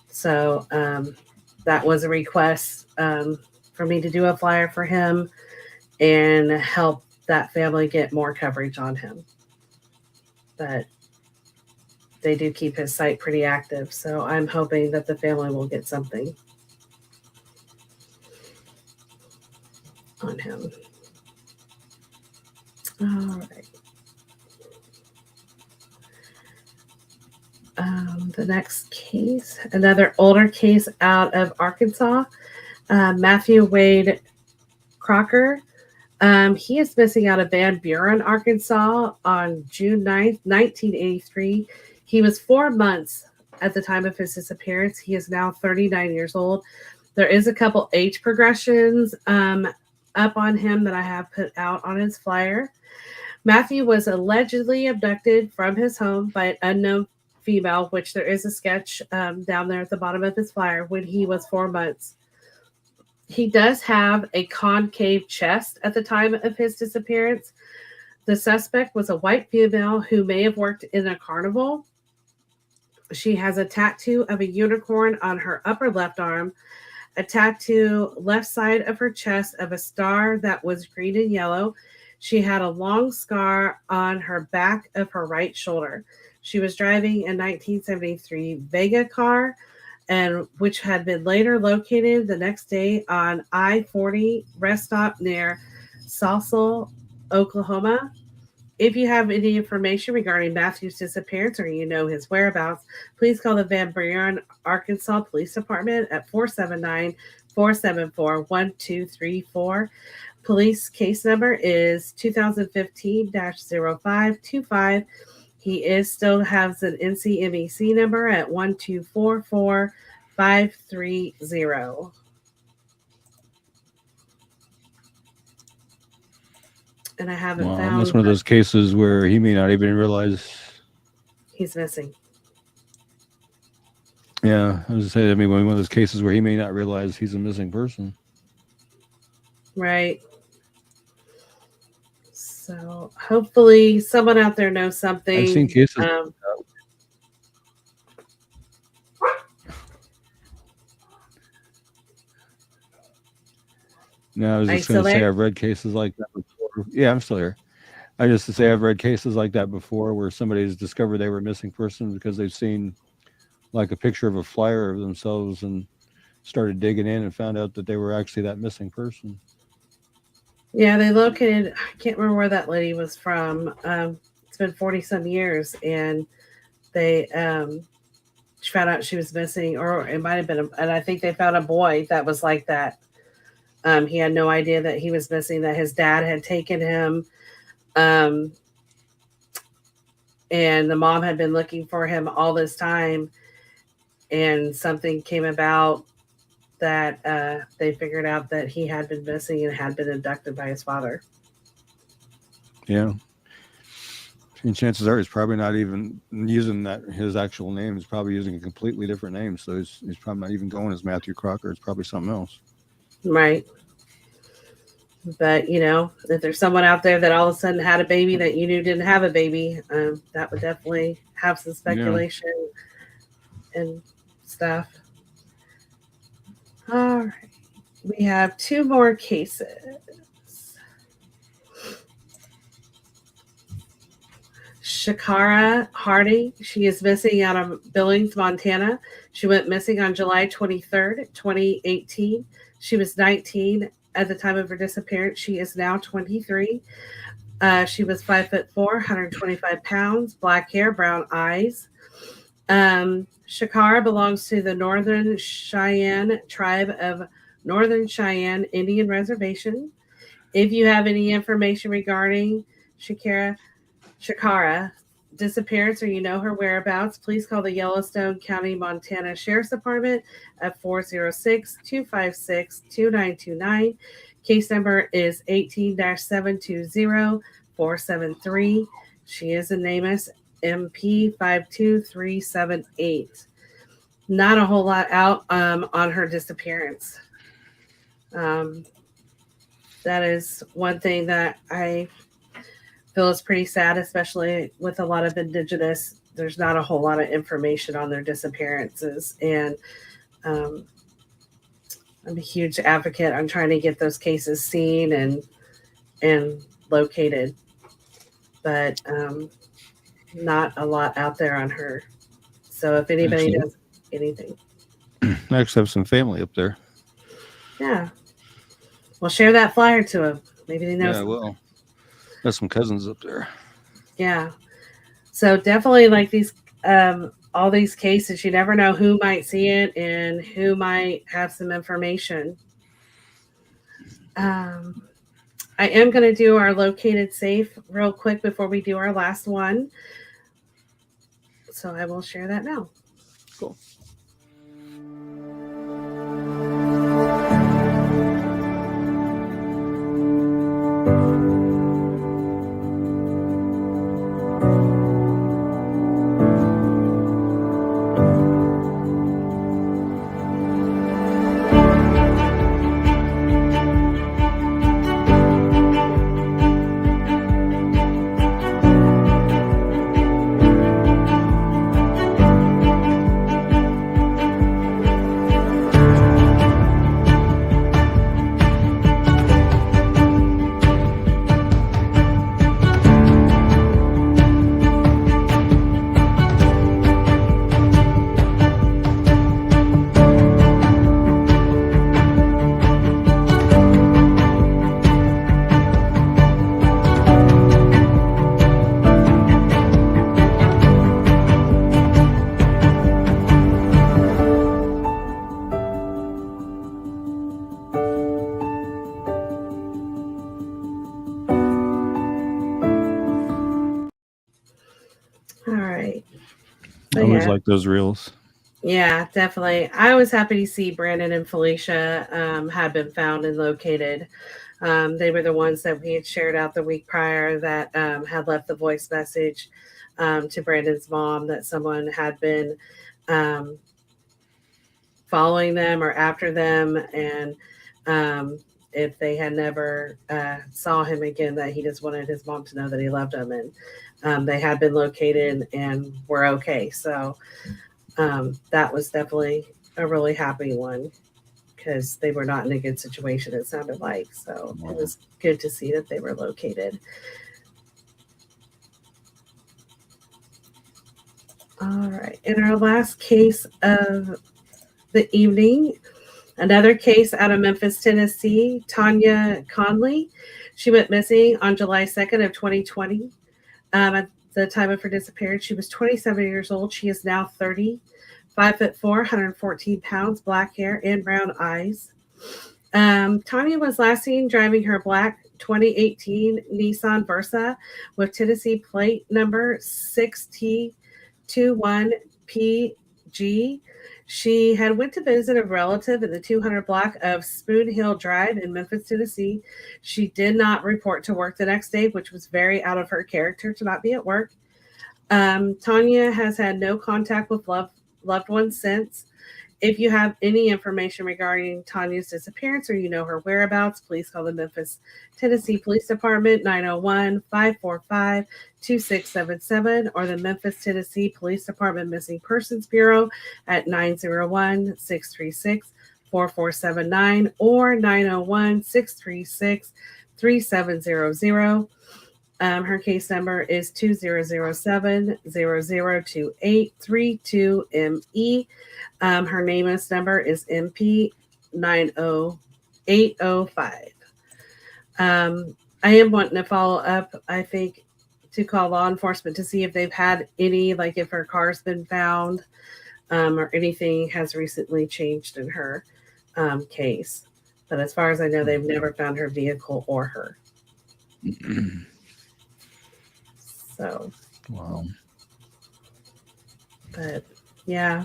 So that was a request for me to do a flyer for him and help that family get more coverage on him. But they do keep his site pretty active, so I'm hoping that the family will get something on him. All right. The next case, another older case out of Arkansas, Matthew Wade Crocker. He is missing out of Van Buren, Arkansas on June 9th, 1983. He was 4 months at the time of his disappearance. He is now 39 years old. There is a couple age progressions up on him that I have put out on his flyer. Matthew was allegedly abducted from his home by an unknown female, which there is a sketch down there at the bottom of his flyer, when he was 4 months. He does have a concave chest at the time of his disappearance. The suspect was a white female who may have worked in a carnival. She has a tattoo of a unicorn on her upper left arm, a tattoo left side of her chest of a star that was green and yellow. She had a long scar on her back of her right shoulder. She was driving a 1973 Vega car, and which had been later located the next day on I-40 rest stop near Sausalito, Oklahoma. If you have any information regarding Matthew's disappearance or you know his whereabouts, please call the Van Buren, Arkansas Police Department at 479-474-1234. Police case number is 2015-0525. He is still has an NCMEC number at 1244530. And I haven't Wow, found. that's one of those cases where he may not even realize he's missing. Yeah, I was saying. I mean, one of those cases where he may not realize he's a missing person. Right. So hopefully someone out there knows something. I've seen cases. No, I was just going to say I've read cases like that before. Yeah, I'm still here. I just to say I've read cases like that before where somebody's discovered they were a missing person because they've seen like a picture of a flyer of themselves and started digging in and found out that they were actually that missing person. Yeah, they located, I can't remember where that lady was from. It's been 40 some years, and they found out she was missing, or it might have been, and I think they found a boy that was like that. He had no idea that he was missing, that his dad had taken him. And the mom had been looking for him all this time, and something came about that they figured out that he had been missing and had been abducted by his father. Yeah. And chances are he's probably not even using his actual name. He's probably using a completely different name. So he's probably not even going as Matthew Crocker. It's probably something else. Right. But, if there's someone out there that all of a sudden had a baby that you knew didn't have a baby, that would definitely have some speculation and stuff. All right. We have 2 more cases. Shakara Hardy. She is missing out of Billings, Montana. She went missing on July 23rd, 2018. She was 19 at the time of her disappearance. She is now 23. She was 5'4", 125 pounds, black hair, brown eyes. Shakara belongs to the Northern Cheyenne tribe of Northern Cheyenne Indian Reservation. If you have any information regarding Shakara disappearance or you know her whereabouts, please call the Yellowstone County, Montana Sheriff's Department at 406-256-2929. Case number is 18-720-473. She is a NamUs MP 52378. Not a whole lot out on her disappearance. That is one thing that I feel is pretty sad, especially with a lot of Indigenous. There's not a whole lot of information on their disappearances. And I'm a huge advocate on trying to get those cases seen and located. But not a lot out there on her. So if anybody does anything. I actually have some family up there. Yeah. Well, share that flyer to them. Maybe they know. Yeah, well, got some cousins up there. Yeah. So definitely like these, all these cases, you never know who might see it and who might have some information. I am going to do our located safe real quick before we do our last one. So I will share that now. Cool. All right. I So, always yeah. like those reels. Yeah, definitely. I was happy to see Brandon and Felicia had been found and located. They were the ones that we had shared out the week prior that had left the voice message to Brandon's mom that someone had been um, following them or after them, and if they had never saw him again, that he just wanted his mom to know that he loved him, and they had been located and were okay. So that was definitely a really happy one because they were not in a good situation, it sounded like. So it was good to see that they were located. All right. In our last case of the evening, another case out of Memphis, Tennessee, Tanya Conley. She went missing on July 2nd of 2020. At the time of her disappearance, she was 27 years old. She is now 30, 5'4", 114 pounds, black hair and brown eyes. Tanya was last seen driving her black 2018 Nissan Versa with Tennessee plate number 6T21PG. She had went to visit a relative in the 200 block of Spoon Hill Drive in Memphis, Tennessee. She did not report to work the next day, which was very out of her character to not be at work. Tanya has had no contact with loved ones since. If you have any information regarding Tanya's disappearance or you know her whereabouts, please call the Memphis, Tennessee Police Department 901-545-2677 or the Memphis, Tennessee Police Department Missing Persons Bureau at 901-636-4479 or 901-636-3700. Her case number is 2007-002832ME. Her NamUs number is MP90805. I am wanting to follow up, I think, to call law enforcement to see if they've had any, like if her car's been found or anything has recently changed in her case. But as far as I know, they've never found her vehicle or her. So, wow. But yeah.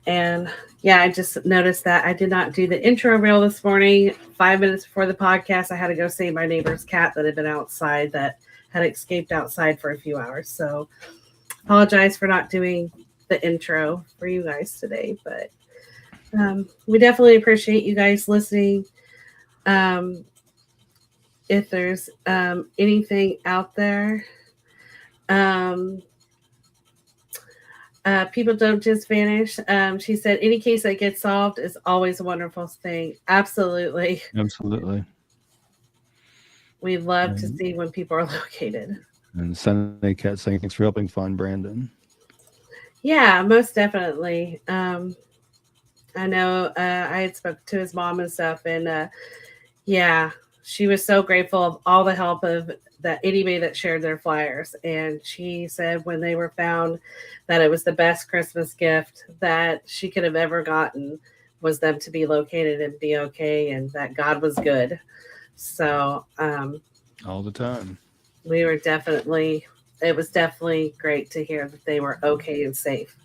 And yeah, I just noticed that I did not do the intro reel this morning. 5 minutes before the podcast, I had to go save my neighbor's cat that had been outside, that had escaped outside for a few hours. So apologize for not doing the intro for you guys today, but we definitely appreciate you guys listening. If there's anything out there, people don't just vanish. She said, any case that gets solved is always a wonderful thing. Absolutely. Absolutely. We love to see when people are located. And Sunday Cat saying, thanks for helping find Brandon. Yeah, most definitely. I know I had spoken to his mom and stuff, and yeah, she was so grateful of all the help of that anybody that shared their flyers. And she said when they were found that it was the best Christmas gift that she could have ever gotten was them to be located and be okay, and that God was good. So all the time. We were definitely, it was definitely great to hear that they were okay and safe.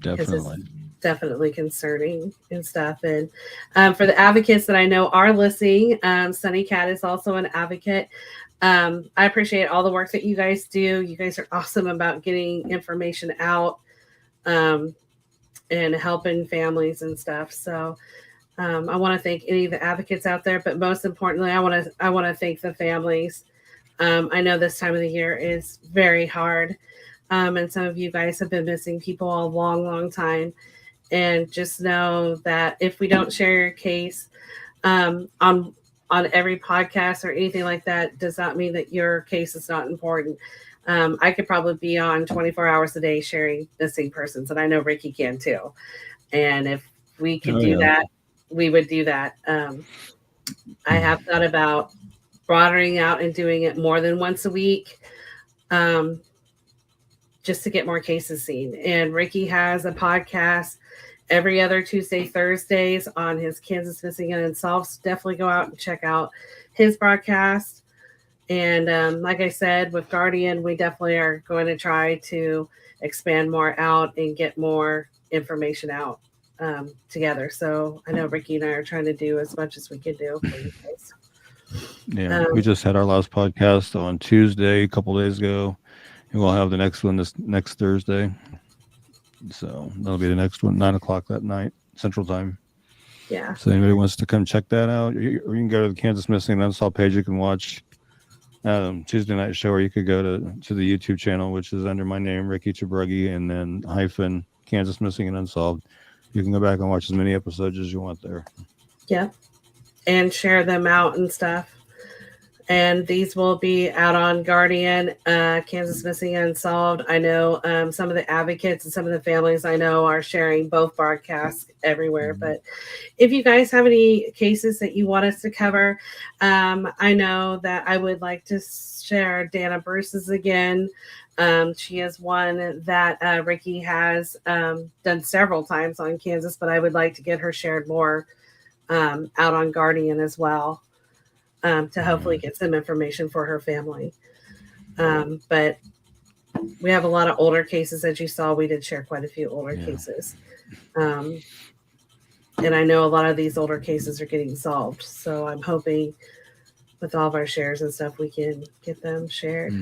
Definitely. It's definitely concerning and stuff. And for the advocates that I know are listening, Sunny Cat is also an advocate. I appreciate all the work that you guys do. You guys are awesome about getting information out and helping families and stuff. So I want to thank any of the advocates out there, but most importantly, I want to thank the families. I know this time of the year is very hard. And some of you guys have been missing people a long, long time. And just know that if we don't share your case on every podcast or anything like that, does not mean that your case is not important. I could probably be on 24 hours a day sharing missing persons, and I know Ricky can too. And if we could do that, we would do that. I have thought about broadening out and doing it more than once a week, just to get more cases seen. And Ricky has a podcast every other Tuesday, Thursdays on his Kansas Missing and Unsolved. So definitely go out and check out his broadcast. And like I said, with Guardian, we definitely are going to try to expand more out and get more information out together. So I know Ricky and I are trying to do as much as we can do for you guys. Yeah, we just had our last podcast on Tuesday, a couple days ago, and we'll have the next one this next Thursday. So that'll be the next one, 9 o'clock that night, Central Time. Yeah. So anybody wants to come check that out, or you can go to the Kansas Missing and Unsolved page. You can watch Tuesday night show, or you could go to the YouTube channel, which is under my name, Ricky Chabruggi, and then hyphen Kansas Missing and Unsolved. You can go back and watch as many episodes as you want there. Yeah. And share them out and stuff. And these will be out on Guardian, Kansas Missing Unsolved. I know some of the advocates and some of the families I know are sharing both broadcasts everywhere. Mm-hmm. But if you guys have any cases that you want us to cover, I know that I would like to share Dana Bruce's again. She is one that Ricky has done several times on Kansas, but I would like to get her shared more out on Guardian as well. To hopefully get some information for her family. But we have a lot of older cases. As you saw, we did share quite a few older cases. And I know a lot of these older cases are getting solved. So I'm hoping with all of our shares and stuff, we can get them shared.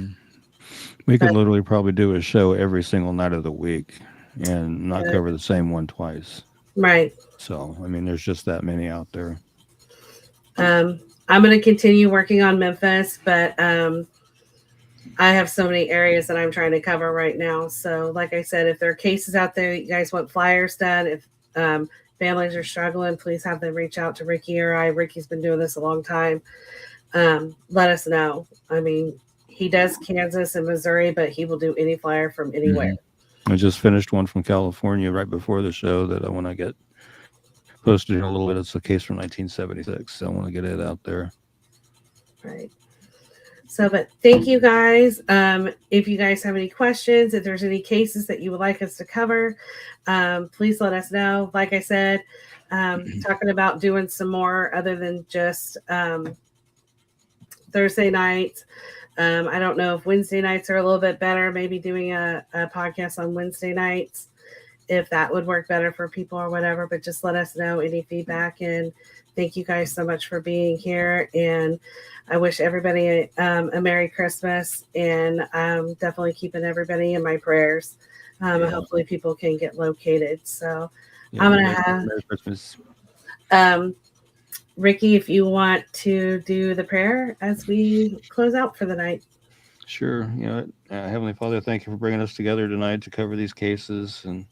We could literally probably do a show every single night of the week and not cover the same one twice. Right. So, I mean, there's just that many out there. I'm going to continue working on Memphis, but I have so many areas that I'm trying to cover right now. So like I said, if there are cases out there that you guys want flyers done, if families are struggling, please have them reach out to Ricky or I. Ricky's been doing this a long time. Let us know. I mean, he does Kansas and Missouri, but he will do any flyer from anywhere. I just finished one from California right before the show that I want to get posted in a little bit. It's a case from 1976. So I want to get it out there. Right. So, but thank you guys. If you guys have any questions, if there's any cases that you would like us to cover, please let us know. Like I said, talking about doing some more other than just Thursday nights. I don't know if Wednesday nights are a little bit better, maybe doing a podcast on Wednesday nights, if that would work better for people or whatever, but just let us know any feedback. And thank you guys so much for being here. And I wish everybody a Merry Christmas, and I'm definitely keeping everybody in my prayers. Hopefully people can get located. So I'm going to have Merry Christmas. Ricky, if you want to do the prayer as we close out for the night. Sure. Heavenly Father, thank you for bringing us together tonight to cover these cases and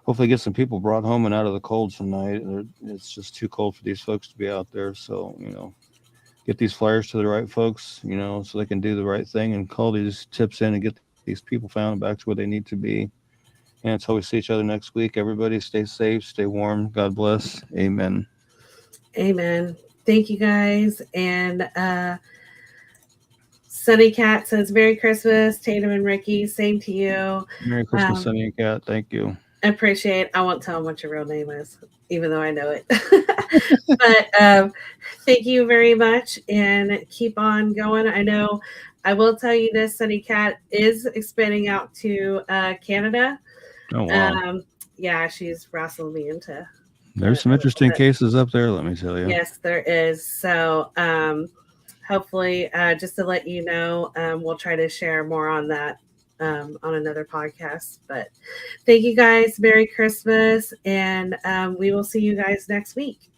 hopefully get some people brought home and out of the cold tonight. It's just too cold for these folks to be out there. So, get these flyers to the right folks, so they can do the right thing and call these tips in and get these people found back to where they need to be. And until we see each other next week, everybody stay safe, stay warm. God bless. Amen. Amen. Thank you guys. And Sunny Cat says, Merry Christmas, Tatum and Ricky. Same to you. Merry Christmas, Sunny and Cat. Thank you. I appreciate it. I won't tell them what your real name is, even though I know it. But thank you very much, and keep on going. I know I will tell you this, Sunny Cat is expanding out to Canada. Oh, wow. Yeah, she's wrestling me into. There's some interesting cases up there, let me tell you. Yes, there is. So hopefully, just to let you know, we'll try to share more on that on another podcast. But thank you guys. Merry Christmas. And we will see you guys next week.